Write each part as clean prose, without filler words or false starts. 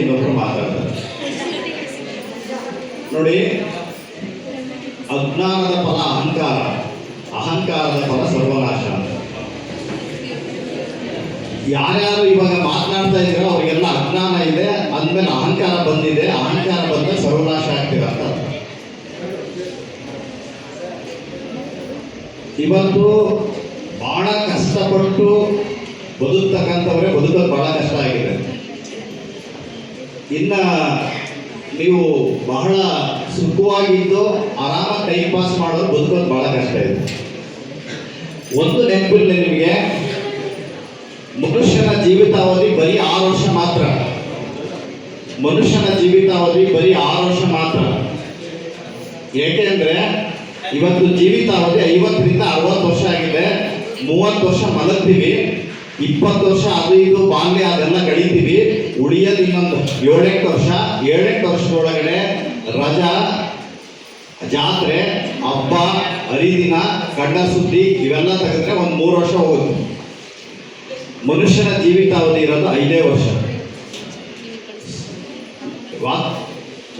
ಇನ್ನೊಬ್ರು ಮಾತಾಡ್ತಾರೆ ನೋಡಿ. ಅಜ್ಞಾನದ ಫಲ ಅಹಂಕಾರ, ಅಹಂಕಾರದ ಫಲ ಸರ್ವನಾಶ ಅಂತ. ಯಾರ್ಯಾರು ಇವಾಗ ಮಾತನಾಡ್ತಾ ಇದ್ದೀರೋ ಅವರಿಗೆಲ್ಲ ಅಜ್ಞಾನ ಇದೆ, ಅಂದ್ಮೇಲೆ ಅಹಂಕಾರ ಬಂದಿದೆ, ಅಹಂಕಾರ ಬಂದ್ರೆ ಸರ್ವನಾಶ ಆಗ್ತೀರ ಅಂತ. ಇವತ್ತು ಬಹಳ ಕಷ್ಟಪಟ್ಟು ಬದುಕ್ತಕ್ಕಂಥವ್ರೆ ಬದುಕೋದು ಬಹಳ ಕಷ್ಟ ಆಗಿದೆ. ಇನ್ನ ನೀವು ಬಹಳ ಸುಖವಾಗಿದ್ದು ಆರಾಮಾಗಿ ಟೈಮ್ ಪಾಸ್ ಮಾಡೋದು ಬದುಕೋದು ಬಹಳ ಕಷ್ಟ ಇದೆ. ಒಂದು ನೆನಪಿಲ್ಲ ನಿಮಗೆ, ಮನುಷ್ಯನ ಜೀವಿತಾವಧಿ ಬರೀ 6 ವರ್ಷ ಮಾತ್ರ. ಮನುಷ್ಯನ ಜೀವಿತಾವಧಿ ಬರೀ 6 ವರ್ಷ ಮಾತ್ರ. ಏಕೆಂದ್ರೆ ಇವತ್ತು ಜೀವಿತಾವಧಿ 50ರಿಂದ 60 ವರ್ಷ ಆಗಿದೆ. 30 ವರ್ಷ ಮಲಗ್ತೀವಿ, 20 ವರ್ಷ ಅದು ಇದು ಬಾಲ್ಯ ಅದೆಲ್ಲ ಕಳೀತೀವಿ. ಉಳಿಯೋದು ಇನ್ನೊಂದು 7-8 ವರ್ಷ. 7-8 ವರ್ಷದೊಳಗಡೆ ರಜಾ, ಜಾತ್ರೆ, ಹಬ್ಬ, ಹರಿದಿನ, ಗಂಡ ಸುದ್ದಿ ಇವೆಲ್ಲ ತೆಗೆದ್ರೆ ಒಂದು 3 ವರ್ಷ ಹೋಗುತ್ತೆ. ಮನುಷ್ಯನ ಜೀವಿತಾವಧಿ ಇರೋದು 5 ವರ್ಷ.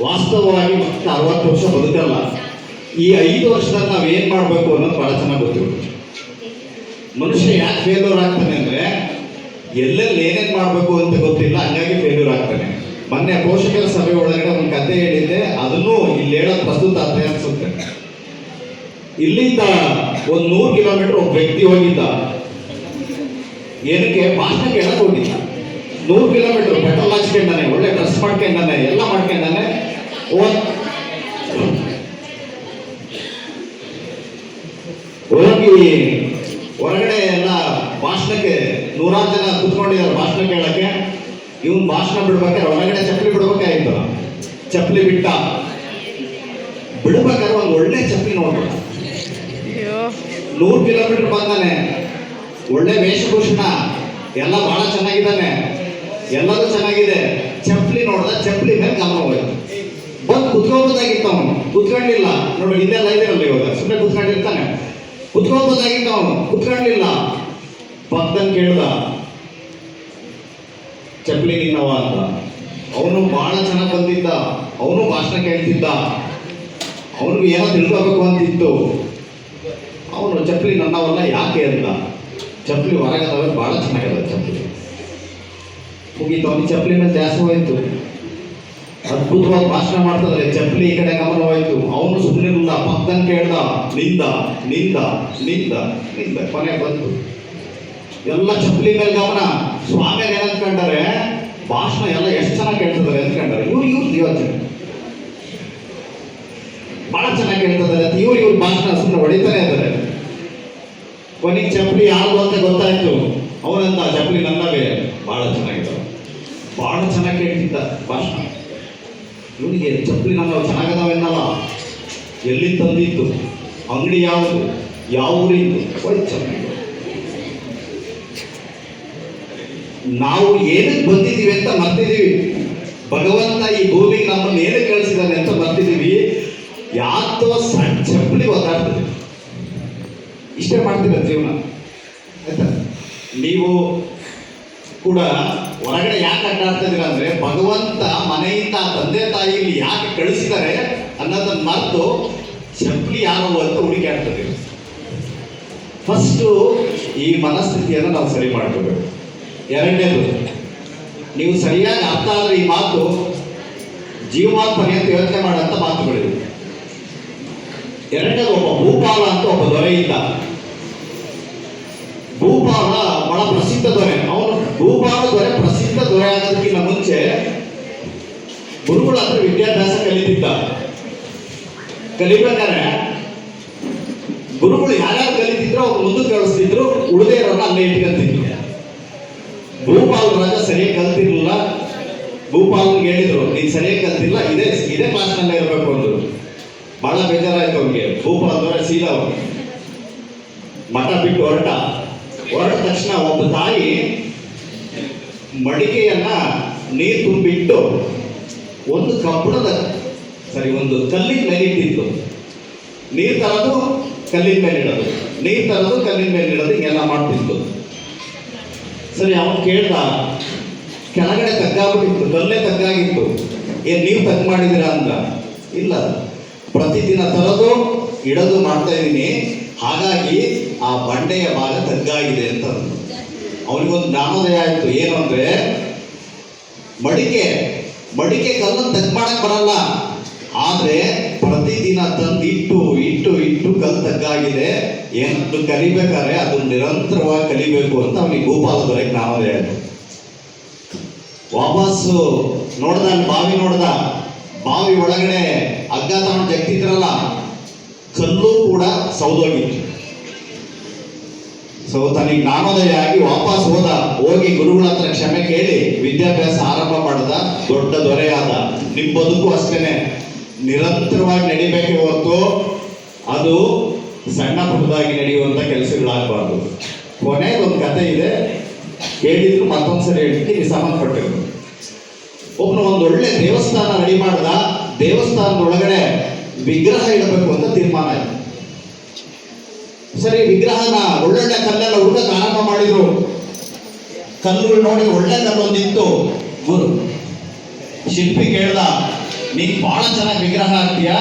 ವಾಸ್ತವವಾಗಿ ಮತ್ತೆ 60 ವರ್ಷ ಬದುಕಲ್ಲ. ಈ 5 ವರ್ಷದಲ್ಲಿ ನಾವು ಏನು ಮಾಡಬೇಕು ಅನ್ನೋದು ಬಹಳ ಚೆನ್ನಾಗಿ ಗೊತ್ತಿರುತ್ತೆ. ಮನುಷ್ಯ ಯಾಕೆ ಫೇಲ್ಯೂರ್ ಆಗ್ತಾನೆ ಅಂದರೆ ಎಲ್ಲೆಲ್ಲಿ ಏನೇನು ಮಾಡಬೇಕು ಅಂತ ಗೊತ್ತಿಲ್ಲ, ಹಂಗಾಗಿ ಫೇಲ್ಯೂರ್ ಆಗ್ತಾನೆ. ಮೊನ್ನೆ ಪೋಷಕರ ಸಭೆ ಒಳಗಡೆ ಒಂದು ಕತೆ ಹೇಳಿದ್ದೆ, ಅದನ್ನು ಇಲ್ಲಿ ಹೇಳೋದು ಪ್ರಸ್ತುತ ಅಂತ ಅನಿಸುತ್ತೆ. ಇಲ್ಲಿಂದ ಒಂದು 100 ಕಿಲೋಮೀಟರ್ ಒಬ್ಬ ವ್ಯಕ್ತಿ ಹೋಗಿದ್ದ. ಏನಕ್ಕೆ? ಭಾಷಣ ಕೇಳಕ್ ಹೋಗಿದ್ದ. 100 ಕಿಲೋಮೀಟರ್ ಪೆಟ್ರೋಲ್ ಹಾಕ್ಸ್ಕೊಂಡಾನೆ, ಒಳ್ಳೆ ಡ್ರೆಸ್ ಮಾಡ್ಕೊಂಡಾನೆ, ಎಲ್ಲ ಮಾಡ್ಕೊಂಡಾನೆ. ಹೋಗಿ ಹೊರಗಡೆ ಎಲ್ಲ ಭಾಷಣಕ್ಕೆ 100 ಜನ ಕುತ್ಕೊಂಡಿದ್ದಾರೆ ಭಾಷಣ ಕೇಳಕ್ಕೆ. ಇವನ್ ಭಾಷಣ ಬಿಡ್ಬೇಕಾದ್ರೆ ಹೊರಗಡೆ ಚಪ್ಪಲಿ ಬಿಡ್ಬೇಕಾಗಿತ್ತು. ಚಪ್ಪಲಿ ಬಿಟ್ಟ. ಬಿಡ್ಬೇಕಾದ್ರೆ ಒಂದು ಒಳ್ಳೆ ಚಪ್ಪಲಿ ನೋಡ್ಬೇಡ. 100 ಕಿಲೋಮೀಟರ್ ಬಂದಾನೆ, ಒಳ್ಳೆ ವೇಷಭೂಷಣ ಎಲ್ಲ ಬಹಳ ಚೆನ್ನಾಗಿದ್ದಾನೆ, ಎಲ್ಲದೂ ಚೆನ್ನಾಗಿದೆ. ಚಪ್ಪಲಿ ನೋಡ್ದ, ಚಪ್ಪಲಿ ಮೇಲೆ ಗಮನ ಹೋಯ್ತು. ಬಂದು ಕುತ್ಕೋಬೋದಾಗಿತ್ತು ಅವನು, ಕುತ್ಕೊಂಡಿಲ್ಲ. ನೋಡಿ ಇದೆಲ್ಲ ಇದಿರಲ್ಲ, ಇವಾಗ ಸುಮ್ಮನೆ ಕುತ್ಕೊಂಡಿರ್ತಾನೆ. ಕುತ್ಕೋಬೋದಾಗಿತ್ತು ಅವನು, ಕುತ್ಕೊಳ್ಳಿಲ್ಲ. ಪಕ್ಕದಲ್ಲಿ ಕೇಳ್ದ, ಚಪ್ಪಲಿ ನಿನ್ನವ ಅಂತ. ಅವನು ಬಹಳ ಚೆನ್ನಾಗಿ ಬಂದಿದ್ದ, ಅವನು ಭಾಷಣ ಕೇಳ್ತಿದ್ದ, ಅವನಿಗೆ ಏನೋ ತಿಳ್ಕೋಬೇಕು ಅಂತಿತ್ತು. ಅವನು ಚಪ್ಪಲಿ ನನ್ನವಲ್ಲ ಯಾಕೆ ಅಂತ. ಚಪ್ಪಲಿ ಹೊರಗದವ ಬಹಳ ಚೆನ್ನಾಗದ ಚಪ್ಪಲಿ. ಮುಗೀತು, ಅವನಿಗೆ ಚಪ್ಪಲಿ ಮೇಲೆ ಜಾಸ್ತಿ ಹೋಯ್ತು. ಅದ್ಭುತವಾಗಿ ಭಾಷಣ ಮಾಡ್ತದ್ರೆ, ಚಪ್ಪಲಿ ಈ ಕಡೆ ಗಮನ ಹೋಯ್ತು. ಅವನು ಸುಮ್ಮನಿಲ್ಲ, ಪಕ್ಕದಲ್ಲಿ ಕೇಳ್ದ, ನಿಂದ ನಿಂದ ನಿಂದ ನಿಂದ ಕೊನೆ ಬಂತು. ಎಲ್ಲ ಚಪ್ಪಲಿ ಮೇಲೆ ಗಮನ. ಸ್ವಾಮಿ ಏನಂದ್ಕೊಂಡಾರೆ, ಭಾಷಣ ಎಲ್ಲ ಎಷ್ಟು ಚೆನ್ನಾಗಿ ಕೇಳ್ತಿದ್ದಾರೆ ಅಂದ್ಕೊಂಡಾರೆ. ಇವ್ರು ಯೋಚನೆ ಬಹಳ ಚೆನ್ನಾಗಿ ಕೇಳ್ತಿದ್ದಾರೆ. ಇವ್ರ ಭಾಷಣ ಸುಮ್ಮನೆ ಹೊಡಿತಾನೆ ಇದ್ದಾರೆ. ಕೊನೆಗೆ ಚಪ್ಪಲಿ ಯಾವುದು ಅಂತ ಗೊತ್ತಾಯ್ತು. ಅವನಂತ ಚಪ್ಪಲಿ ನನ್ನವೇ, ಬಹಳ ಚೆನ್ನಾಗಿದ್ದಾವೆ, ಬಹಳ ಚೆನ್ನಾಗಿ ಕೇಳ್ತಿದ್ದ ಭಾಷಣ. ಇವನಿಗೆ ಚಪ್ಪಲಿ ನಮ್ಮ ಚೆನ್ನಾಗದಾವೆನ್ನಲ್ಲ, ಎಲ್ಲಿ ತಂದಿತ್ತು, ಅಂಗಡಿ ಯಾವುದು, ಯಾವ ಊರಿದ್ದು, ಒಳ್ಳೆ ಚೆನ್ನಾಗಿದೆ. ನಾವು ಏನಕ್ಕೆ ಬಂದಿದ್ದೀವಿ ಅಂತ ಮರ್ತಿದ್ದೀವಿ. ಭಗವಂತ ಈ ಭೂಮಿಗೆ ನಮ್ಮನ್ನು ಏನಕ್ಕೆ ಕಳಿಸಿದ್ದಾನೆ ಅಂತ ಮರ್ತಿದ್ದೀವಿ. ಯಾತೋ ಸಣ್ಣ ಚಪ್ಪಲಿ ಒದ್ದಾಡ್ತದೆ. ಇಷ್ಟೇ ಮಾಡ್ತೀರ ಜೀವನ, ಆಯ್ತಾ? ನೀವು ಕೂಡ ಹೊರಗಡೆ ಯಾಕೆ ಅಡ್ಡಾಡ್ತಿದ್ದೀರ ಅಂದರೆ, ಭಗವಂತ ಮನೆಯಿಂದ ತಂದೆ ತಾಯಿಲಿ ಯಾಕೆ ಕಳಿಸಿದ್ದಾರೆ ಅನ್ನೋದನ್ನ ಮರೆತು ಚಪ್ಪಲಿ ಯಾರು ಅಂತ ಹುಡುಕಾಡ್ತದೆ. ಫಸ್ಟು ಈ ಮನಸ್ಥಿತಿಯನ್ನು ನಾವು ಸರಿ ಮಾಡ್ಕೋಬೇಕು. ಎರಡನೇದು, ನೀವು ಸರಿಯಾಗಿ ಅರ್ಥ ಆದರೆ ಈ ಮಾತು ಜೀವಮಾನ ಪರ್ಯಂತ ಯೋಚನೆ ಮಾಡೋಂಥ ಮಾತುಗಳಿವೆ. ಎರಡನೇದು, ಒಬ್ಬ ಭೂಪಾಲ ಅಂತ ಒಬ್ಬ ದೊರೆ ಇದ್ದ. ಭೂಪಾಲ ಬಹಳ ಪ್ರಸಿದ್ಧ ದೊರೆ. ಅವನು ಭೂಪಾಲ ದೊರೆ ಪ್ರಸಿದ್ಧ ದೊರೆ ಆಗೋದಕ್ಕಿಂತ ಮುಂಚೆ ಗುರುಗಳ ಹತ್ರ ವಿದ್ಯಾಭ್ಯಾಸ ಕಲಿತಿದ್ದ. ಕಲಿಬೇಕಾದ್ರೆ ಗುರುಗಳು ಯಾರ್ಯಾರು ಕಲಿತಿದ್ರು ಅವ್ರು ಮುಂದಕ್ಕೆ ಕಳಿಸ್ತಿದ್ರು, ಉಳಿದೇ ಇರೋನ್ನ ಅಲ್ಲೇ ಇಟ್ಕೊಂತಿದ್ರು. ಭೂಪಾಲ ರಾಜ ಸರಿಯಾಗಿ ಕಲ್ತಿರ್ಲಿಲ್ಲ. ಭೂಪಾಲನ್ಗೆ ಹೇಳಿದ್ರು, ನೀನು ಸರಿಯಾಗಿ ಕಲ್ತಿಲ್ಲ, ಇದೇ ಕ್ಲಾಸ್ನಲ್ಲೇ ಇರಬೇಕು ಅಂದರು. ಬಹಳ ಬೇಜಾರಾಯ್ತು ಅವ್ರಿಗೆ. ಭೂಪಾಲ ದೊರೆ ಸೀದಾ ಮಠ ಬಿಟ್ಟು ಹೊರಟ ತಕ್ಷಣ ಒಬ್ಬ ತಾಯಿ ಮಡಿಕೆಯನ್ನ ನೀರು ತುಂಬಿಟ್ಟು ಒಂದು ಕಲ್ಲಿನ ಮೇಲೆ ಇಟ್ಟಿತ್ತು. ನೀರು ತರೋದು ಕಲ್ಲಿನ ಮೇಲೆ ಇಡೋದು, ನೀರು ತರೋದು ಕಲ್ಲಿನ ಮೇಲೆ ಇಡೋದು, ಹಿಂಗೆಲ್ಲ ಮಾಡ್ತಿತ್ತು. ಸರಿ, ಅವನು ಕೇಳ್ದ, ಕೆಳಗಡೆ ತಗ್ಗಾಗ್ಬಿಟ್ಟಿತ್ತು, ಕಲ್ಲೇ ತಗ್ಗಾಗಿತ್ತು. ಏನ್ ನೀವು ತಗ್ಗು ಮಾಡಿದ್ದೀರಾ ಅಂದ್ರ? ಇಲ್ಲ, ಪ್ರತಿದಿನ ತರೋದು ಇಡೋದು ಮಾಡ್ತಾ ಇದ್ದೀನಿ, ಹಾಗಾಗಿ ಆ ಬಂಡೆಯ ಭಾಗ ತಗ್ಗಾಗಿದೆ ಅಂತ ಅಂದ್ರು. ಅವನಿಗೊಂದು ಜ್ಞಾನೋದಯ ಆಯ್ತು. ಏನು ಅಂದ್ರೆ ಮಡಿಕೆ ಕಲ್ಲನ್ನು ತಗ್ಗು ಮಾಡಕ್ ಬರಲ್ಲ, ಆದ್ರೆ ಪ್ರತಿದಿನ ತಂದು ಇಟ್ಟು ಇಟ್ಟು ಇಟ್ಟು ಕಲ್ಲು ತಗ್ಗಾಗಿದೆ. ಏನಂತ ಕಲಿಬೇಕಾದ್ರೆ ಅದು ನಿರಂತರವಾಗಿ ಕಲಿಬೇಕು ಅಂತ ಅವನಿಗೆ ಗೋಪಾಲದೊರೆಗೆ ಜ್ಞಾನೋದಯ ಆಯ್ತು. ವಾಪಸ್ಸು ನೋಡ್ದ, ನೋಡ್ದ, ಬಾವಿ ಒಳಗಡೆ ಹಗ್ಗ ತಗೊಂಡು ಜಗ್ತಿದ್ರಲ್ಲ, ಕಲ್ಲು ಕೂಡ ಸೌದೋಗಿತ್ತು. ಸೊ ತನಗೆ ಜ್ಞಾನೋದಯ ಆಗಿ ವಾಪಸ್ ಹೋಗಿ ಗುರುಗಳ ಹತ್ರ ಕ್ಷಮೆ ಕೇಳಿ ವಿದ್ಯಾಭ್ಯಾಸ ಆರಂಭ ಮಾಡಿದ, ದೊಡ್ಡ ದೊರೆಯಾದ. ನಿಮ್ಮ ಬದುಕು ಅಷ್ಟೇನೆ, ನಿರಂತರವಾಗಿ ನಡಿಬೇಕೆ ಹೊರತು ಅದು ಸಣ್ಣ ಪುಟ್ಟದಾಗಿ ನಡೆಯುವಂತ ಕೆಲಸಗಳಾಗಬಾರ್ದು. ಕೊನೆಗೊಂದು ಕತೆ ಇದೆ, ಹೇಳಿದ್ರು ಮತ್ತೊಂದ್ಸರಿ ಹೇಳ್ತೀನಿ, ಸಂಬಂಧಪಟ್ಟಿದ್ರು. ಒಬ್ಬನು ಒಂದು ಒಳ್ಳೆ ದೇವಸ್ಥಾನ ರೆಡಿ ಮಾಡ್ದ. ದೇವಸ್ಥಾನದೊಳಗಡೆ ವಿಗ್ರಹ ಇಡಬೇಕು ಅಂತ ತೀರ್ಮಾನ ಆಯ್ತು. ಸರಿ, ವಿಗ್ರಹನ ಒಳ್ಳೊಳ್ಳೆ ಕಲ್ಲೆಲ್ಲ ಹುಡುಕಕ್ಕೆ ಆರಂಭ ಮಾಡಿದ್ರು. ಕಲ್ಲುಗಳು ನೋಡಿ ಒಳ್ಳೆ ಕಲ್ಲೊಂದಿತ್ತು. ಗುರು ಶಿಲ್ಪಿ ಕೇಳ್ದ, ನೀನ್ ಬಹಳ ಚೆನ್ನಾಗಿ ವಿಗ್ರಹ ಆಗ್ತೀಯಾ,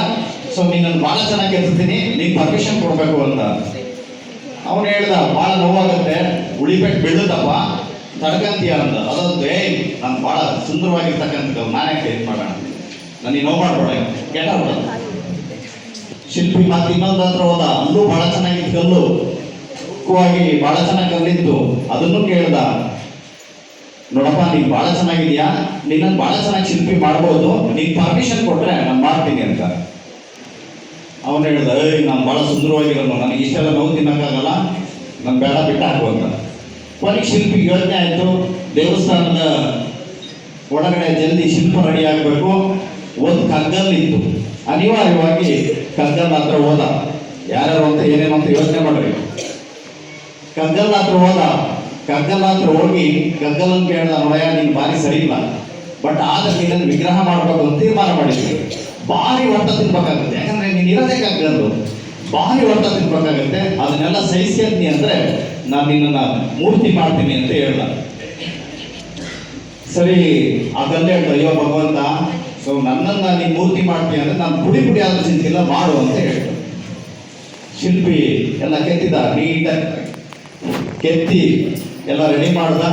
ಸೊ ನೀನನ್ನು ಬಹಳ ಚೆನ್ನಾಗಿ ಕೆತ್ತಿಸ್ತೀನಿ, ನೀನ್ ಪರ್ಮಿಷನ್ ಕೊಡ್ಬೇಕು ಅಂತ. ಅವನು ಹೇಳ್ದ, ಬಹಳ ನೋವಾಗುತ್ತೆ, ಉಳಿಬೇಕು ಬೀಳುತ್ತಪ್ಪ, ತಡ್ಕಂತೀಯ ಅಂದ. ಅದಂತ ನಾನು ಬಹಳ ಸುಂದರವಾಗಿರ್ತಕ್ಕಂಥದ್ದು, ನಾನೇ ಇದು ಮಾಡೋಣ, ನನಗೆ ನೋವು ಮಾಡ್ಬೇಡ, ಕೆಟ್ಟ. ಶಿಲ್ಪಿ ಮತ್ತೆ ಇನ್ನೊಂದು ಹತ್ರ ಹೋದ, ಅಲ್ಲೂ ಬಹಳ ಚೆನ್ನಾಗಿತ್ತು ಕಲ್ಲು, ಉಕ್ಕುವಾಗಿ ಬಹಳ ಚೆನ್ನಾಗಿ ಕಲ್ಲಿತ್ತು. ಅದನ್ನು ಕೇಳ್ದ, ನೋಡಪ್ಪ ನೀನ್ ಬಹಳ ಚೆನ್ನಾಗಿದ್ಯಾ, ನಿನ್ನನ್ನು ಬಹಳ ಚೆನ್ನಾಗಿ ಶಿಲ್ಪಿ ಮಾಡ್ಬೋದು, ನೀನ್ ಪರ್ಮಿಷನ್ ಕೊಟ್ರೆ ನಾನು ಮಾಡ್ತೀನಿ ಅಂತ. ಅವನು ಹೇಳ್ದ, ನಾನು ಬಹಳ ಸುಂದರವಾಗಿರೋನು, ನನಗೆ ಇಷ್ಟೆಲ್ಲ ನೋವು ತಿನ್ನಕ್ಕಾಗಲ್ಲ, ನಾನು ಬೇಡ ಬಿಟ್ಟು ಹಾಕು ಅಂತ. ಕೊನೆಗೆ ಶಿಲ್ಪಿ ಯೋಚನೆ ಆಯ್ತು, ದೇವಸ್ಥಾನದ ಒಳಗಡೆ ಜಲ್ದಿ ಶಿಲ್ಪ ರೆಡಿ ಆಗಬೇಕು. ಒಂದು ಕಗ್ಗಲ್ಲಿತ್ತು, ಅನಿವಾರ್ಯವಾಗಿ ಕಗ್ಗಲ್ ಹತ್ರ ಹೋದ. ಯಾರ್ಯಾರು ಅಂತ ಏನೇನು ಅಂತ ಯೋಚನೆ ಮಾಡ್ರಿ. ಕಗ್ಗಲ್ ಹತ್ರ ಹೋಗಿ ಕಗ್ಗಲನ್ನು ಕೇಳ್ದ, ನೋಡಯ್ಯ ನೀನು ಭಾರಿ ಸರಿ ಇಲ್ಲ, ಬಟ್ ಆದ್ರೆ ನೀನನ್ನು ವಿಗ್ರಹ ಮಾಡಬೇಕು ಅಂತ ತೀರ್ಮಾನ ಮಾಡಿದ್ವಿ. ಭಾರಿ ಹೊಟ್ಟ ತಿನ್ಬೇಕಾಗುತ್ತೆ, ಯಾಕಂದ್ರೆ ನೀನು ಇರೋದೇ ಕಗ್ಗಲ್ಲು, ಭಾರಿ ಹೊಟ್ಟ ತಿನ್ಬೇಕಾಗುತ್ತೆ, ಅದನ್ನೆಲ್ಲ ಸಹಿಸ್ಕೊಂತೀನಿ ಅಂದ್ರೆ ನಾನು ನಿನ್ನನ್ನ ಮೂರ್ತಿ ಮಾಡ್ತೀನಿ ಅಂತ ಹೇಳ್ದ. ಸರಿ, ಅದಲ್ಲೇ ಹೇಳ್ದ, ಅಯ್ಯೋ ಭಗವಂತ, ಸೊ ನನ್ನನ್ನು ನೀನು ಮೂರ್ತಿ ಮಾಡ್ತೀನಿ ಅಂದ್ರೆ ನಾನು ಪುಡಿ ಆದ್ರೂ ಚಿಂತಿಲ್ಲ, ಮಾಡು ಅಂತ ಹೇಳ್ದ. ಶಿಲ್ಪಿ ಎಲ್ಲ ಕೆತ್ತಿದ, ನೀಟಾಗಿ ಕೆತ್ತಿ ಎಲ್ಲ ರೆಡಿ ಮಾಡ್ದ.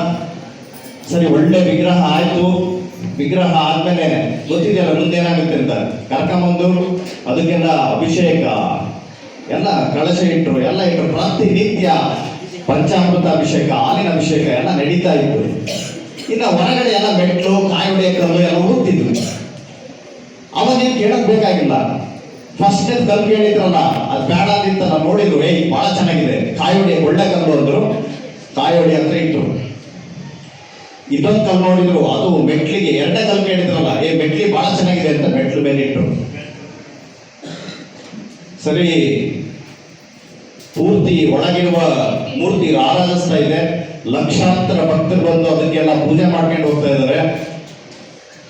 ಸರಿ, ಒಳ್ಳೆ ವಿಗ್ರಹ ಆಯ್ತು. ವಿಗ್ರಹ ಆದ್ಮೇಲೆ ಗೊತ್ತಿದೆಯಲ್ಲ ಮುಂದೇನಾಗುತ್ತೆ ಅಂತ, ಕರ್ಕೊಂಬಂದು ಅದಕ್ಕೆಲ್ಲ ಅಭಿಷೇಕ, ಎಲ್ಲ ಕಳಶ ಇಟ್ಟರು, ಎಲ್ಲ ಇಟ್ಟರು. ಪ್ರತಿನಿತ್ಯ ಪಂಚಾಮೃತ ಅಭಿಷೇಕ, ಹಾಲಿನ ಅಭಿಷೇಕ ಎಲ್ಲ ನಡೀತಾ ಇತ್ತು. ಇನ್ನು ಹೊರಗಡೆ ಎಲ್ಲ ಮೆಟ್ಲು, ಕಾಯಿ ಹೊಡೆಯ ಕಲ್ಲು ಎಲ್ಲ ಹೋಗ್ತಿದ್ವು. ಅವನೇನು ಕೇಳಕ್ ಬೇಕಾಗಿಲ್ಲ. ಫಸ್ಟ್ ಕಲ್ಲು ಕೇಳಿದ್ರಲ್ಲ, ಅದು ಬೇಡ ಅಂತ ನಾವು ನೋಡಿದ್ರು, ಬಹಳ ಚೆನ್ನಾಗಿದೆ, ಕಾಯಿ ಹೊಡೆಯ ಒಳ್ಳೆ ಕಲ್ಲು ಅಂದ್ರು. ಕಾಯಿ ಹೊಡೆಯ ಹತ್ರ ಇಟ್ಟರು. ಇದೊಂದು ಕಲ್ಲು ನೋಡಿದ್ರು, ಅದು ಮೆಟ್ಲಿಗೆ, ಎರಡನೇ ಕಲ್ಲು ಕೇಳಿದ್ರಲ್ಲ, ಮೆಟ್ಲಿ ಬಹಳ ಚೆನ್ನಾಗಿದೆ ಅಂತ ಮೆಟ್ಲು ಮೇಲೆ ಇಟ್ಟರು. ಸರಿ, ಪೂರ್ತಿ ಒಳಗಿರುವ ಮೂರ್ತಿ ಆರಾಧಿಸ್ತಾ ಇದೆ. ಲಕ್ಷಾಂತರ ಭಕ್ತರು ಬಂದು ಅದಕ್ಕೆಲ್ಲ ಪೂಜೆ ಮಾಡ್ಕೊಂಡು ಹೋಗ್ತಾ ಇದ್ದಾರೆ.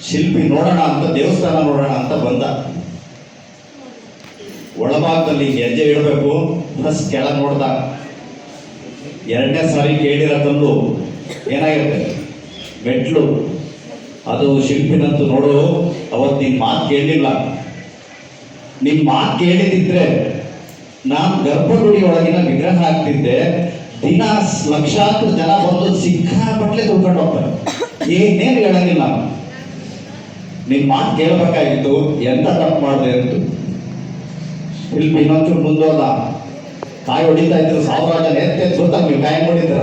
ಶಿಲ್ಪಿ ನೋಡೋಣ ಅಂತ, ದೇವಸ್ಥಾನ ನೋಡೋಣ ಅಂತ ಬಂದ. ಒಳಭಾಗದಲ್ಲಿ ಹೆಜ್ಜೆ ಇಡಬೇಕು, ಫಸ್ಟ್ ಕೆಳಗೆ ನೋಡ್ದ. ಎರಡನೇ ಸಾರಿ ಕೇಳಿರೋ ಕಲ್ಲು ಏನಾಗಿರುತ್ತೆ, ಮೆಟ್ಲು. ಅದು ಶಿಲ್ಪಿನಂತೂ ನೋಡು, ಅವತ್ತು ನಿನ್ ಮಾತು ಕೇಳಲಿಲ್ಲ. ನಿನ್ ಮಾತು ಕೇಳಿದಿದ್ರೆ ನಾನು ಗರ್ಭಗುಡಿ ಒಳಗಿನ ವಿಗ್ರಹ ಆಗ್ತಿದ್ದೆ. ದಿನ ಲಕ್ಷಾಂತರ ಜನ ಬಂದು ಸಿಕ್ಕಾಪಟ್ಲೆ ತಿಳ್ಕೊಂಡು ಹೋಗ್ತಾರೆ, ಏನೇನು ಹೇಳಂಗಿಲ್ಲ. ನಿನ್ ಮಾತು ಕೇಳಬೇಕಾಗಿತ್ತು, ಎಂತ ತಪ್ಪು ಮಾಡಿದೆ ಅಂತ. ಶಿಲ್ಪಿ ಇನ್ನೊಂಚೂರು ಮುಂದೋದ. ಕಾಯಿ ಹೊಡಿತಾ ಇದ್ರು, 1000 ಜನ ಎತ್ತೆ ಗೊತ್ತಾಗ, ನೀವು ಕಾಯಿ ಹೊಡಿತಾರ